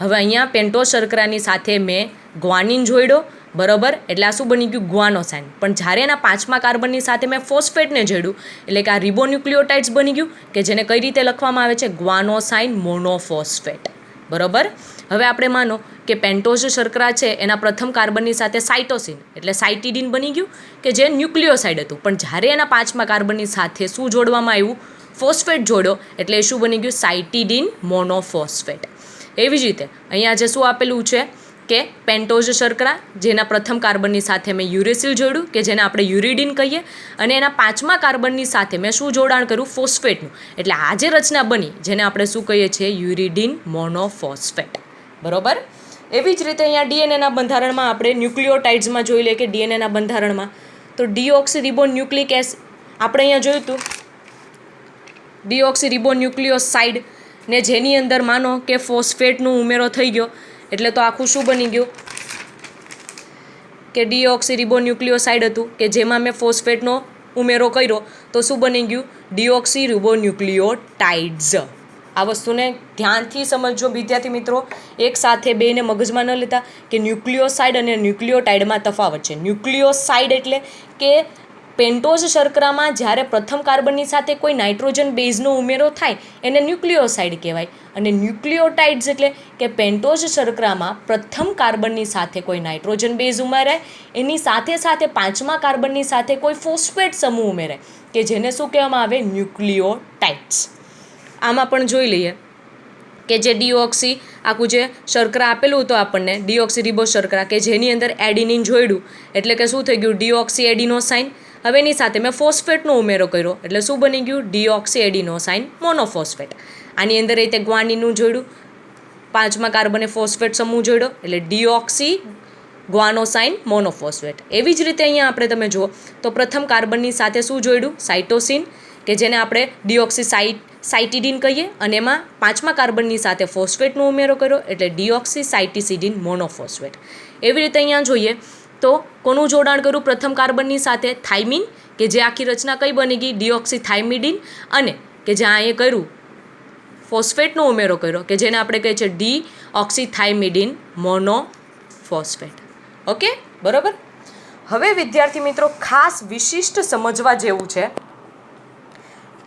[SPEAKER 1] હવે અહીંયા પેન્ટોઝ શર્કરાની સાથે મેં ગ્વાનિન જોડ્યો, બરોબર. એટલે આ શું બની ગયું? ગ્વાનોસાઇન. પણ જ્યારે એના 5મા કાર્બનની સાથે મેં ફોસ્ફેટને જોડ્યું એટલે કે આ રિબોન્યુક્લિયોટાઇડ્સ બની ગયું કે જેને કઈ રીતે લખવામાં આવે છે? ગ્વાનોસાઇન મોનોફોસ્ફેટ, બરોબર. હવે આપણે માનો કે પેન્ટોઝ શર્કરા છે એના પ્રથમ કાર્બનની સાથે સાઇટોસિન એટલે સાઇટિડીન બની ગયું કે જે ન્યુક્લિયોસાઇડ હતું, પણ જ્યારે એના 5મા કાર્બનની સાથે શું જોડવામાં આવ્યું? ફોસ્ફેટ જોડ્યો એટલે એ શું બની ગયું? સાઇટિડીન મોનોફોસ્ફેટ. એવી જ રીતે અહીંયા જે શું આપેલું છે કે પેન્ટોઝ શર્કરા જેના પ્રથમ કાર્બનની સાથે મેં યુરેસિલ જોડ્યું કે જેને આપણે યુરિડીન કહીએ, અને એના 5મા કાર્બનની સાથે મેં શું જોડાણ કર્યું? ફોસ્ફેટનું. એટલે આ જે રચના બની જેને આપણે શું કહીએ છીએ? યુરિડીન મોનોફોસ્ફેટ, બરોબર. એવી જ રીતે અહીંયા ડીએનએના બંધારણમાં આપણે ન્યુક્લિયોટાઇડ્સમાં જોઈ લઈએ કે ડીએનએના બંધારણમાં તો ડીઓક્સીરિબોન્યુક્લિક એસિડ આપણે અહીંયા જોયું હતું ડીઓક્સીરિબોન્યુક્લિયોસાઇડ ને જેની અંદર માનો કે ફોસ્ફેટનો ઉમેરો થઈ ગયો એટલે તો આખું શું બની ગયું કે ડીઓક્સીરિબોન્યુક્લિયોસાઇડ હતું કે જેમાં મેં ફોસ્ફેટનો ઉમેરો કર્યો તો શું બની ગયું? ડીઓક્સીરિબોન્યુક્લિયોટાઇડ્સ. આ વસ્તુને ધ્યાનથી સમજજો વિદ્યાર્થી મિત્રો, એક સાથે બેને મગજમાં ન લેતા કે ન્યુક્લિયોસાઇડ અને ન્યુક્લિયોટાઇડમાં તફાવત છે. ન્યુક્લિયોસાઇડ એટલે કે પેન્ટોઝ શર્કરામાં જ્યારે પ્રથમ કાર્બનની સાથે કોઈ નાઇટ્રોજન બેઝનો ઉમેરો થાય એને ન્યુક્લિયોસાઇડ કહેવાય. અને ન્યુક્લિયોટાઇડ્સ એટલે કે પેન્ટોઝ શર્કરામાં પ્રથમ કાર્બનની સાથે કોઈ નાઇટ્રોજન બેઝ ઉમેરાય, એની સાથે સાથે પાંચમા કાર્બનની સાથે કોઈ ફોસ્ફેટ સમૂહ ઉમેરાય કે જેને શું કહેવામાં આવે? ન્યુક્લિયોટાઇડ્સ. આમાં પણ જોઈ લઈએ કે જે ડીઓક્સી આખું જે શર્કરા આપેલું હતું આપણને, ડીઓક્સી રિબોઝ શર્કરા, કે જેની અંદર એડિનિન જોડ્યું એટલે કે શું થઈ ગયું? Deoxy adenosine. હવે એની સાથે મેં ફોસ્ફેટનો ઉમેરો કર્યો એટલે શું બની ગયું? Deoxy adenosine monophosphate. આની અંદર રીતે ગ્વાનિનનું જોડ્યું, પાંચમા કાર્બને ફોસ્ફેટ સમૂહ જોડ્યો એટલે ડીઓક્સી ગ્વાનોસાઇન મોનોફોસ્ફેટ. એવી જ રીતે અહીંયા આપણે તમે જુઓ તો પ્રથમ કાર્બનની સાથે શું જોડ્યું? સાઇટોસિન, કે જેને આપણે ડીઓક્સી સાઇટિડીન કહીએ, અને એમાં પાંચમા કાર્બનની સાથે ફોસ્ફેટનો ઉમેરો કર્યો એટલે ડીઓક્સી સાઇટિસિડીન મોનોફોસ્ફેટ. એવી રીતે અહીંયા જોઈએ તો કોનું જોડાણ કર્યું પ્રથમ કાર્બનની સાથે? થાઇમિન, કે જે આખી રચના કઈ બની ગઈ? ડીઓક્સી થાઇમિડીન. અને કે જ્યાં અહીંયા કર્યું ફોસ્ફેટનો ઉમેરો કર્યો કે જેને આપણે કહીએ છીએ ડીઓક્સી થાઇમિડીન મોનોફોસ્ફેટ. ઓકે, બરાબર. હવે વિદ્યાર્થી મિત્રો ખાસ વિશિષ્ટ સમજવા જેવું છે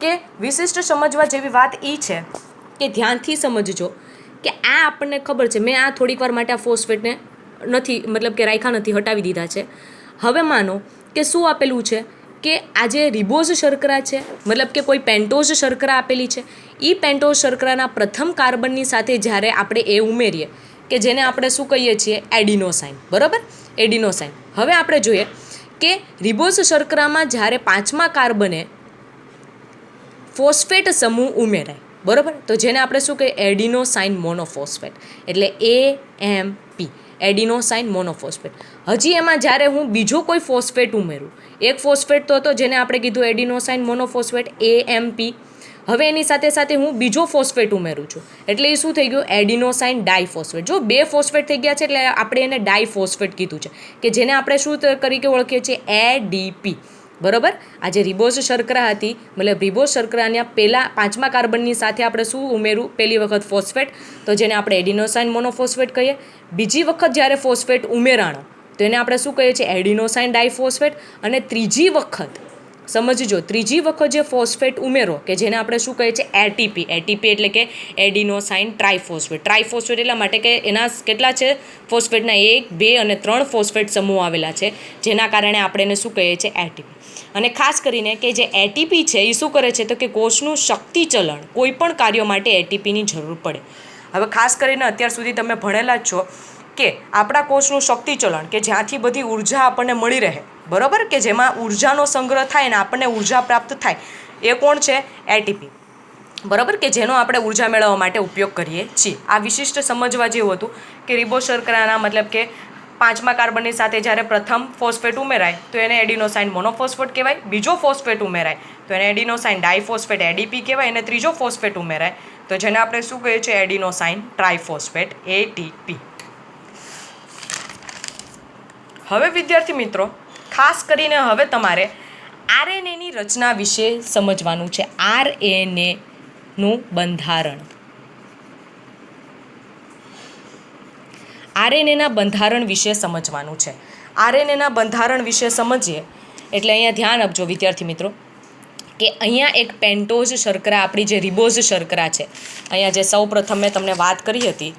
[SPEAKER 1] કે વિશિષ્ટ સમજવા જેવી વાત એ છે કે ધ્યાનથી સમજજો કે આ આપણને ખબર છે, મેં આ થોડીક વાર માટે આ ફોસ્ફેટને નથી મતલબ કે રાખ્યા નથી, હટાવી દીધા છે. હવે માનો કે શું આપેલું છે કે આ જે રિબોઝ શર્કરા છે મતલબ કે કોઈ પેન્ટોઝ શર્કરા આપેલી છે, એ પેન્ટોઝ શર્કરાના પ્રથમ કાર્બનની સાથે જ્યારે આપણે એ ઉમેરીએ કે જેને આપણે શું કહીએ છીએ? એડિનોસાઇન. બરાબર, એડિનોસાઇન. હવે આપણે જોઈએ કે રિબોઝ શર્કરામાં જ્યારે પાંચમા કાર્બને ફોસ્ફેટ સમૂહ ઉમેરાય, બરાબર, તો જેને આપણે શું કહીએ? Adenosine monophosphate. એટલે AMP, એડિનોસાઇન મોનોફોસ્ફેટ. હજી એમાં જ્યારે હું બીજો કોઈ ફોસ્ફેટ ઉમેરું, એક ફોસ્ફેટ તો હતો જેને આપણે કીધું એડિનોસાઇન મોનોફોસ્ફેટ AMP. હવે એની સાથે સાથે હું બીજો ફોસ્ફેટ ઉમેરું છું એટલે એ શું થઈ ગયું? એડિનોસાઇન ડાયફોસ્ફેટ. જો બે ફોસ્ફેટ થઈ ગયા છે એટલે આપણે એને ડાયફોસ્ફેટ કીધું છે કે જેને આપણે શું તરીકે ઓળખીએ છીએ? ADP. બરાબર. આ જે રિબોઝ શર્કરા હતી મતલબ રિબોઝ શર્કરાના પહેલાં પાંચમા કાર્બનની સાથે આપણે શું ઉમેરું? પહેલી વખત ફોસ્ફેટ, તો જેને આપણે એડિનોસાઇન મોનોફોસ્ફેટ કહીએ. બીજી વખત જ્યારે ફોસ્ફેટ ઉમેરાણો તો એને આપણે શું કહીએ છીએ? એડિનોસાઇન ડાયફોસ્ફેટ. અને ત્રીજી વખત સમજજો, ત્રીજી વખત જે ફોસ્ફેટ ઉમેરો કે જેને આપણે શું કહીએ છીએ? ATP. ATP એટલે કે એડિનોસાઇન ટ્રાયફોસ્ફેટ. ટ્રાયફોસ્ફેટ એટલા માટે કે એના કેટલા છે? ફોસ્ફેટના 1, 2 અને 3 ફોસ્ફેટ સમૂહ આવેલા છે જેના કારણે આપણે એને શું કહીએ છીએ? ATP. અને ખાસ કરીને કે જે ATP છે એ શું કરે છે તો કે કોષનું શક્તિ ચલણ, કોઈ પણ કાર્યો માટે ATPની જરૂર પડે. હવે ખાસ કરીને અત્યાર સુધી તમે ભણેલા જ છો કે આપણા કોષનું શક્તિ ચલણ કે જ્યાંથી બધી ઉર્જા આપણને મળી રહે, બરાબર, કે જેમાં ઉર્જાનો સંગ્રહ થાય ને આપણને ઉર્જા પ્રાપ્ત થાય, એ કોણ છે? ATP. બરાબર, કે જેનો આપણે ઉર્જા મેળવવા માટે ઉપયોગ કરીએ છીએ. આ વિશિષ્ટ સમજવા જેવું હતું કે રિબોઝ શર્કરાના મતલબ કે પાંચમા કાર્બનની સાથે જ્યારે પ્રથમ ફોસ્ફેટ ઉમેરાય તો એને એડિનોસાઇન મોનોફોસ્ફેટ કહેવાય. બીજો ફોસ્ફેટ ઉમેરાય તો એને એડિનોસાઇન ડાયફોસ્ફેટ ADP કહેવાય. અને ત્રીજો ફોસ્ફેટ ઉમેરાય તો જેને આપણે શું કહીએ છીએ? Adenosine triphosphate ATP. હવે વિદ્યાર્થી મિત્રો ખાસ કરીને હવે તમારે RNAની રચના વિશે સમજવાનું છે. RNAનું બંધારણ. RNAના બંધારણ વિશે સમજવાનું છે. RNAના બંધારણ વિશે સમજીએ એટલે અહીંયા ધ્યાન આપજો વિદ્યાર્થી મિત્રો કે અહીંયા એક પેન્ટોઝ શર્કરા, આપણી જે રિબોઝ શર્કરા છે, અહીંયા જે સૌ પ્રથમ મેં તમને વાત કરી હતી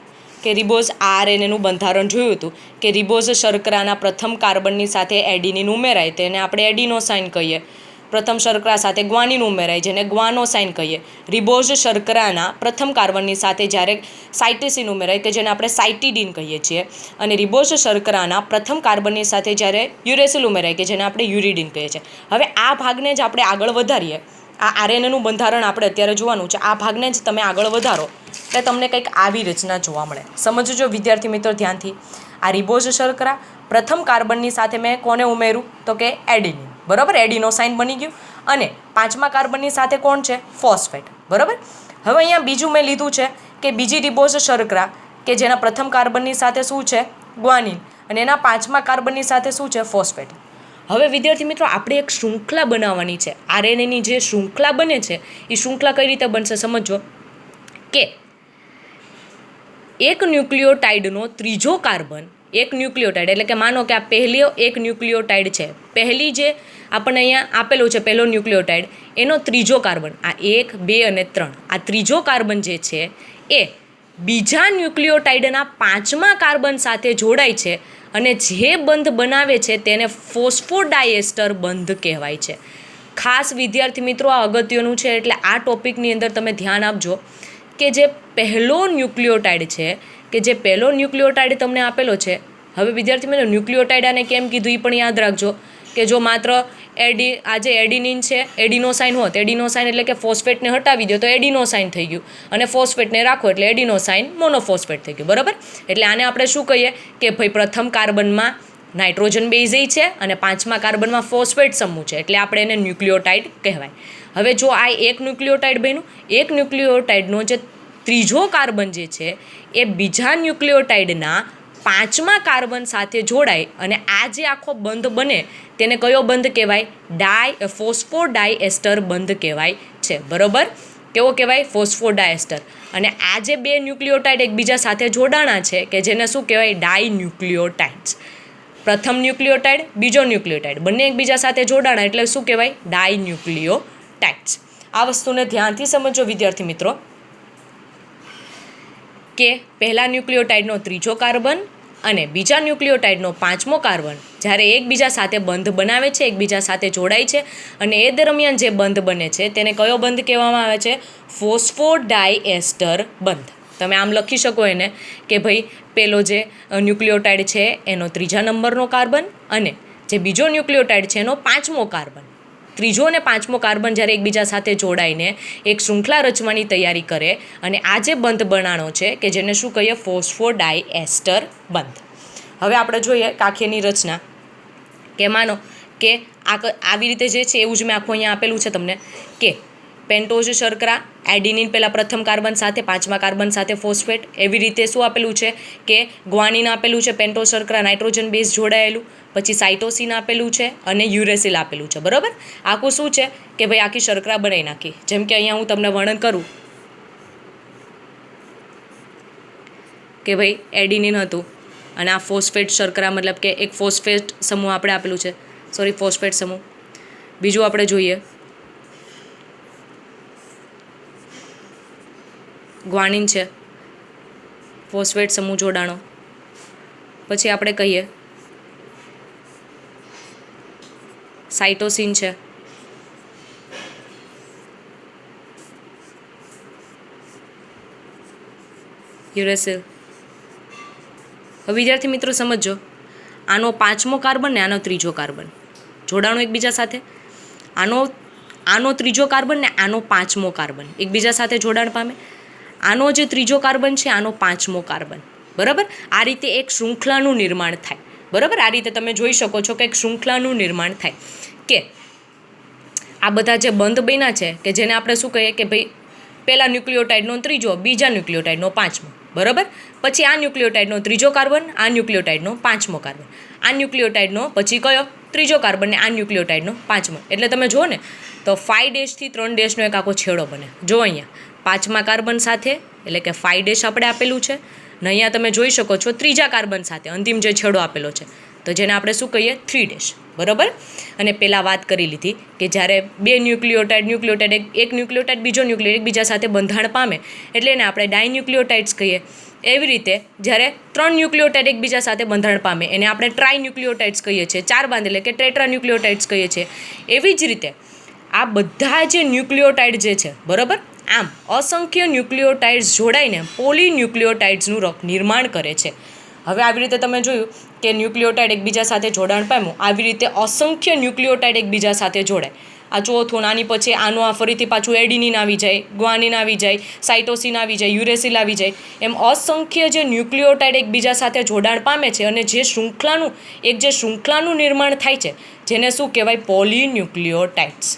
[SPEAKER 1] કે રિબોઝ RNAનું બંધારણ જોયું હતું કે રિબોઝ શર્કરાના પ્રથમ કાર્બનની સાથે એડિનિન ઉમેરાય તેને આપણે એડિનોસાઇન કહીએ. પ્રથમ શર્કરા સાથે ગ્વાનિન ઉમેરાય જેને ગ્વાનોસાઇન કહીએ. રિબોઝ શર્કરાના પ્રથમ કાર્બનની સાથે જ્યારે સાઇટોસિન ઉમેરાય કે જેને આપણે સાઇટિડીન કહીએ છીએ. અને રિબોઝ શર્કરાના પ્રથમ કાર્બનની સાથે જ્યારે યુરેસિલ ઉમેરાય કે જેને આપણે યુરિડિન કહીએ છીએ. હવે આ ભાગને જ આપણે આગળ વધારીએ. આ RNAનું બંધારણ આપણે અત્યારે જોવાનું છે. આ ભાગને જ તમે આગળ વધારો એટલે તમને કંઈક આવી રચના જોવા મળે. સમજજો વિદ્યાર્થી મિત્રો ધ્યાનથી. આ રિબોઝ શર્કરા પ્રથમ કાર્બનની સાથે મેં કોને ઉમેર્યું તો કે એડિનિન. બરાબર, એડિનોસાઇન બની ગયું. અને પાંચમા કાર્બનની સાથે કોણ છે? ફોસ્ફેટ. બરાબર. હવે અહીંયા બીજું મેં લીધું છે કે બીજી રિબોઝ શર્કરા કે જેના પ્રથમ કાર્બનની સાથે શું છે? ગ્વાનિન. અને એના પાંચમા કાર્બનની સાથે શું છે? ફોસ્ફેટ. હવે વિદ્યાર્થી મિત્રો આપણે એક શૃંખલા બનાવવાની છે. RNAની જે શૃંખલા બને છે એ શૃંખલા કઈ રીતે બનશે સમજો કે એક ન્યુક્લિયોટાઇડનો ત્રીજો કાર્બન એક ન્યુક્લિયોટાઇડ એટલે કે માનો કે આ પહેલો એક ન્યુક્લિયોટાઇડ છે, પહેલી જે આપણને અહીંયા આપેલું છે પહેલો ન્યુક્લિયોટાઇડ, એનો ત્રીજો કાર્બન, આ 1, 2 અને 3, આ ત્રીજો કાર્બન જે છે એ બીજા ન્યુક્લિયોટાઇડના 5મા કાર્બન સાથે જોડાય છે અને જે બંધ બનાવે છે તેને ફોસ્ફોડાયએસ્ટર બંધ કહેવાય છે. ખાસ વિદ્યાર્થી મિત્રો આ અગત્યનું છે, એટલે આ ટોપિકની અંદર તમે ધ્યાન આપજો કે જે પહેલો ન્યુક્લિયોટાઇડ છે, કે જે પહેલો ન્યુક્લિયોટાઇડ તમને આપેલો છે. હવે વિદ્યાર્થી મિત્રો ન્યુક્લિયોટાઇડ આને કેમ કીધું એ પણ યાદ રાખજો કે જો માત્ર આ જે એડિનિન છે, એડિનોસાઇન હોત, એડિનોસાઇન એટલે કે ફોસ્ફેટને હટાવી દો તો એડિનોસાઇન થઈ ગયું, અને ફોસ્ફેટને રાખો એટલે એડિનોસાઇન મોનોફોસ્ફેટ થઈ ગયું, બરાબર. એટલે આને આપણે શું કહીએ કે ભાઈ પ્રથમ કાર્બનમાં નાઇટ્રોજન બેઝ છે અને 5મા કાર્બનમાં ફોસ્ફેટ સમૂહ છે, એટલે આપણે એને ન્યુક્લિયોટાઇડ કહેવાય. હવે જો આ એક ન્યુક્લિયોટાઇડ બન્યું, એક ન્યુક્લિયોટાઇડનો જે ત્રીજો કાર્બન જે છે એ બીજા ન્યુક્લિયોટાઇડના 5મા કાર્બન સાથે જોડાય અને આ જે આખો બંધ બને તેને કયો બંધ કહેવાય? ફોસ્ફોડાયએસ્ટર બંધ કહેવાય છે, બરાબર. કેવો કહેવાય? ફોસ્ફોડાયએસ્ટર. અને આ જે બે ન્યુક્લિયોટાઇડ એકબીજા સાથે જોડાણા છે કે જેને શું કહેવાય? ડાયન્યુક્લિયોટાઇડ્સ. પ્રથમ ન્યુક્લિયોટાઇડ, બીજો ન્યુક્લિયોટાઇડ, બંને એકબીજા સાથે જોડાણા એટલે શું કહેવાય? ડાયન્યુક્લિયોટાઇડ્સ. આ વસ્તુને ધ્યાનથી સમજો વિદ્યાર્થી મિત્રો કે પહેલા ન્યુક્લિયોટાઇડનો ત્રીજો કાર્બન અને બીજા ન્યુક્લિયોટાઇડનો 5મો કાર્બન જ્યારે એકબીજા સાથે બંધ બનાવે છે, એકબીજા સાથે જોડાય છે, અને એ દરમિયાન જે બંધ બને છે તેને કયો બંધ કહેવામાં આવે છે? ફોસ્ફોડાયએસ્ટર બંધ. તમે આમ લખી શકો એને કે ભાઈ પેલો જે ન્યુક્લિયોટાઇડ છે એનો ત્રીજા નંબરનો કાર્બન અને જે બીજો ન્યુક્લિયોટાઇડ છે એનો 5મો કાર્બન. ત્રીજો અને 5મો કાર્બન જ્યારે એકબીજા સાથે જોડાઈને એક શૃંખલા રચવાની તૈયારી કરે અને આ જે બંધ બનાણો છે કે જેને શું કહીએ? ફોસ્ફોડાયએસ્ટર બંધ. હવે આપણે જોઈએ કાંખેની રચના કે માનો કે આવી રીતે જે છે એવું જ મેં આખું અહીંયા આપેલું છે તમને કે પેન્ટોઝ શર્કરા, એડિનિન પહેલાં પ્રથમ કાર્બન સાથે 5મા કાર્બન સાથે ફોસ્ફેટ, એવી રીતે શું આપેલું છે કે ગ્વાનિન આપેલું છે, પેન્ટોઝ શર્કરા નાઇટ્રોજન બેઝ જોડાયેલું, પછી સાઇટોસિન આપેલું છે અને યુરેસિલ આપેલું છે, બરાબર. આખું શું છે કે ભાઈ આખી શર્કરા બનાવી નાખી. જેમ કે અહીંયા હું તમને વર્ણન કરું કે ભાઈ એડિનિન હતું અને આ ફોસ્ફેટ શર્કરા મતલબ કે એક ફોસ્ફેટ સમૂહ આપણે આપેલું છે, ફોસ્ફેટ સમૂહ. બીજું આપણે જોઈએ ગ્વાનિન છે, ફોસ્ફેટ સમૂહ જોડાણો. પછી આપણે કહીએ સાઇટોસિન છે, યુરેસિલ. હવે વિદ્યાર્થી મિત્રો સમજો, આનો 5મો કાર્બન ને આનો ત્રીજો કાર્બન જોડાણો એકબીજા સાથે, આનો ત્રીજો કાર્બન ને આનો 5મો કાર્બન એકબીજા સાથે જોડાણ પામે, આનો જે ત્રીજો કાર્બન છે આનો 5મો કાર્બન, બરાબર. આ રીતે એક શૃંખલાનું નિર્માણ થાય, બરાબર. આ રીતે તમે જોઈ શકો છો કે એક શૃંખલાનું નિર્માણ થાય કે આ બધા જે બંધ બન્યા છે કે જેને આપણે શું કહીએ કે ભાઈ પહેલા ન્યુક્લિયોટાઇડનો ત્રીજો, બીજા ન્યુક્લિયોટાઇડનો 5મો, બરાબર. પછી આ ન્યુક્લિયોટાઇડનો ત્રીજો કાર્બન, આ ન્યુક્લિયોટાઇડનો 5મો કાર્બન, આ ન્યુક્લિયોટાઇડનો પછી કયો? ત્રીજો કાર્બન ને આ ન્યુક્લિયોટાઇડનો 5મો. એટલે તમે જુઓ ને તો 5' થી 3' એક આખો છેડો બને. જો અહીંયા 5મા કાર્બન સાથે એટલે કે 5' આપણે આપેલું છે ને અહીંયા તમે જોઈ શકો છો ત્રીજા કાર્બન સાથે અંતિમ જે છેડો આપેલો છે તો જેને આપણે શું કહીએ? 3', બરાબર. અને પહેલાં વાત કરી લીધી કે જ્યારે બે ન્યુક્લિયોટાઇડ એક ન્યુક્લિયોટાઇડ બીજો ન્યુક્લિયોટાઇડ એકબીજા સાથે બંધાણ પામે એટલે એને આપણે ડાયન્યુક્લિયોટાઇડ્સ કહીએ. એવી રીતે જ્યારે 3 ન્યુક્લિયોટાઇડ એકબીજા સાથે બંધાણ પામે એને આપણે ટ્રાયન્યુક્લિયોટાઇડ્સ કહીએ છીએ, 4 બાંધ એટલે કે ટેટ્રાન્યુક્લિયોટાઇડ્સ કહીએ છીએ. એવી જ રીતે આ બધા જે ન્યુક્લિયોટાઇડ જે છે, બરાબર, આમ અસંખ્ય ન્યુક્લિયોટાઇડ્સ જોડાઈને પોલીન્યુક્લિયોટાઇડ્સનું નિર્માણ કરે છે. હવે આવી રીતે તમે જોયું કે ન્યુક્લિયોટાઇડ એકબીજા સાથે જોડાણ પામ્યું, આવી રીતે અસંખ્ય ન્યુક્લિયોટાઇડ એકબીજા સાથે જોડાય. આ ચોથું, આની પછી આનું આ ફરીથી પાછું એડિનિન આવી જાય, ગ્વાનિન આવી જાય, સાઇટોસિન આવી જાય, યુરેસિલ આવી જાય, એમ અસંખ્ય જે ન્યુક્લિયોટાઇડ એકબીજા સાથે જોડાણ પામે છે અને જે શૃંખલાનું નિર્માણ થાય છે જેને શું કહેવાય? પોલીન્યુક્લિયોટાઇડ્સ.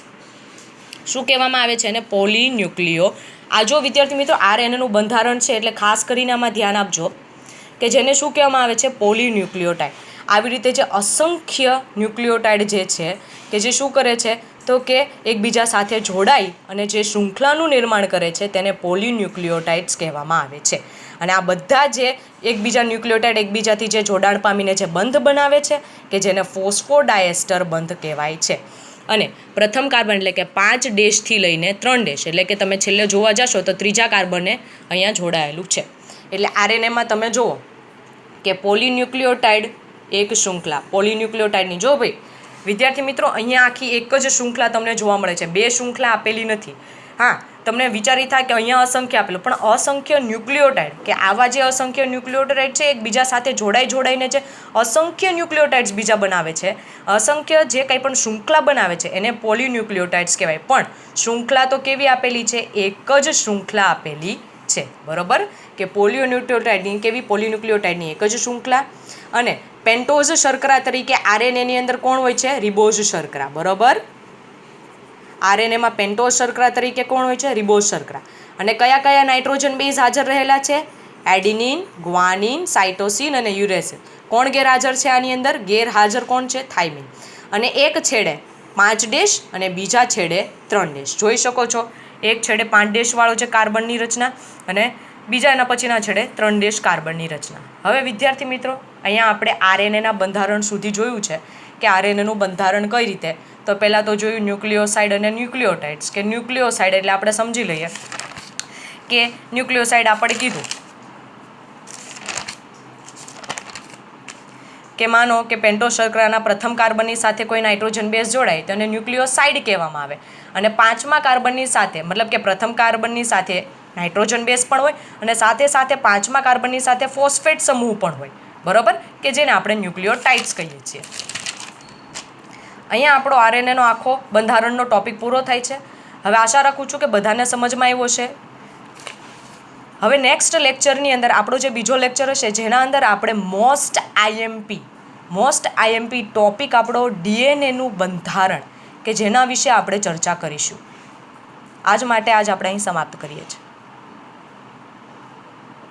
[SPEAKER 1] શું કહેવામાં આવે છે એને? પોલીન્યુક્લિયો. આ જો વિદ્યાર્થી મિત્રો RNAનું બંધારણ છે એટલે ખાસ કરીને આમાં ધ્યાન આપજો કે જેને શું કહેવામાં આવે છે? પોલીન્યુક્લિયોટાઇડ. આવી રીતે જે અસંખ્ય ન્યુક્લિયોટાઇડ જે છે કે જે શું કરે છે તો કે એકબીજા સાથે જોડાઈ અને જે શૃંખલાનું નિર્માણ કરે છે તેને પોલીન્યુક્લિયોટાઇડ્સ કહેવામાં આવે છે. અને આ બધા જે એકબીજા ન્યુક્લિયોટાઇડ એકબીજાથી જે જોડાણ પામીને જે બંધ બનાવે છે કે જેને ફોસ્ફોડાયસ્ટર બંધ કહેવાય છે. અને પ્રથમ કાર્બન એટલે કે 5 ડેશથી લઈને 3 ડેશ એટલે કે તમે છેલ્લે જોવા જશો તો ત્રીજા કાર્બને અહીંયા જોડાયેલું છે. એટલે આરએનએમાં તમે જુઓ કે પોલીન્યુક્લિયોટાઇડ એક શૃંખલા પોલીન્યુક્લિયોટાઇડની જો ભાઈ વિદ્યાર્થી મિત્રો અહીંયા આખી એક જ શૃંખલા તમને જોવા મળે છે, 2 શૃંખલા આપેલી નથી. હા, તમને વિચારી થાય કે અહીંયા અસંખ્ય આપેલું, પણ અસંખ્ય ન્યુક્લિયોટાઇડ કે આવા જે અસંખ્ય ન્યુક્લિયોટાઇડ છે એકબીજા સાથે જોડાઈને જે અસંખ્ય ન્યુક્લિયોટાઇડ્સ બીજા બનાવે છે, અસંખ્ય જે કંઈ પણ શૃંખલા બનાવે છે એને પોલીન્યુક્લિયોટાઇડ્સ કહેવાય. પણ શૃંખલા તો કેવી આપેલી છે? એક જ શૃંખલા આપેલી છે. બરોબર કે પોલીન્યુક્લિયોટાઇડની કેવી? પોલીન્યુક્લિયોટાઇડની એક જ શૃંખલા. અને પેન્ટોઝ શર્કરા તરીકે આરએનએની અંદર કોણ હોય છે? રિબોઝ શર્કરા. બરોબર, આરએનએમાં પેન્ટોઝ શર્કરા તરીકે કોણ હોય છે? રિબોઝ શર્કરા. અને કયા કયા નાઇટ્રોજન બેઝ હાજર રહેલા છે? એડિનિન, ગ્વાનિન, સાઇટોસિન અને યુરેસિલ. કોણ ગેરહાજર છે આની અંદર? ગેરહાજર કોણ છે? થાઇમિન. અને એક છેડે 5 ડેશ અને બીજા છેડે 3 ડેશ. જોઈ શકો છો, એક છેડે 5 ડેશવાળો છે કાર્બનની રચના અને બીજા એના પછીના છેડે 3 ડેશ કાર્બનની રચના. હવે વિદ્યાર્થી મિત્રો, અહીંયા આપણે આરએનએના બંધારણ સુધી જોયું છે કે આરએનએનું બંધારણ કઈ રીતે. તો પહેલાં તો જોયું ન્યુક્લિયોસાઇડ અને ન્યુક્લિયોટાઇડ્સ. કે ન્યુક્લિયોસાઇડ એટલે આપણે સમજી લઈએ કે ન્યુક્લિયોસાઇડ આપણે કીધું કે માનો કે પેન્ટોઝ શર્કરાના પ્રથમ કાર્બનની સાથે કોઈ નાઇટ્રોજન બેઝ જોડાય તો એને ન્યુક્લિયોસાઇડ કહેવામાં આવે. અને 5મા કાર્બનની સાથે, મતલબ કે પ્રથમ કાર્બનની સાથે નાઇટ્રોજન બેઝ પણ હોય અને સાથે સાથે 5મા કાર્બનની સાથે ફોસ્ફેટ સમૂહ પણ હોય. બરોબર, કે જેને આપણે ન્યુક્લિયોટાઇડ્સ કહીએ છીએ. અહીંયા આપણો આરએનએનો આખો બંધારણનો ટોપિક પૂરો થાય છે. હવે આશા રાખું છું કે બધાને સમજમાં આવ્યો છે. હવે નેક્સ્ટ લેક્ચરની અંદર આપણો જે બીજો લેક્ચર હશે જેના અંદર આપણે મોસ્ટ આઈએમપી ટોપિક આપણો ડીએનએનું બંધારણ કે જેના વિશે આપણે ચર્ચા કરીશું. આજ માટે આપણે અહીં સમાપ્ત કરીએ છીએ.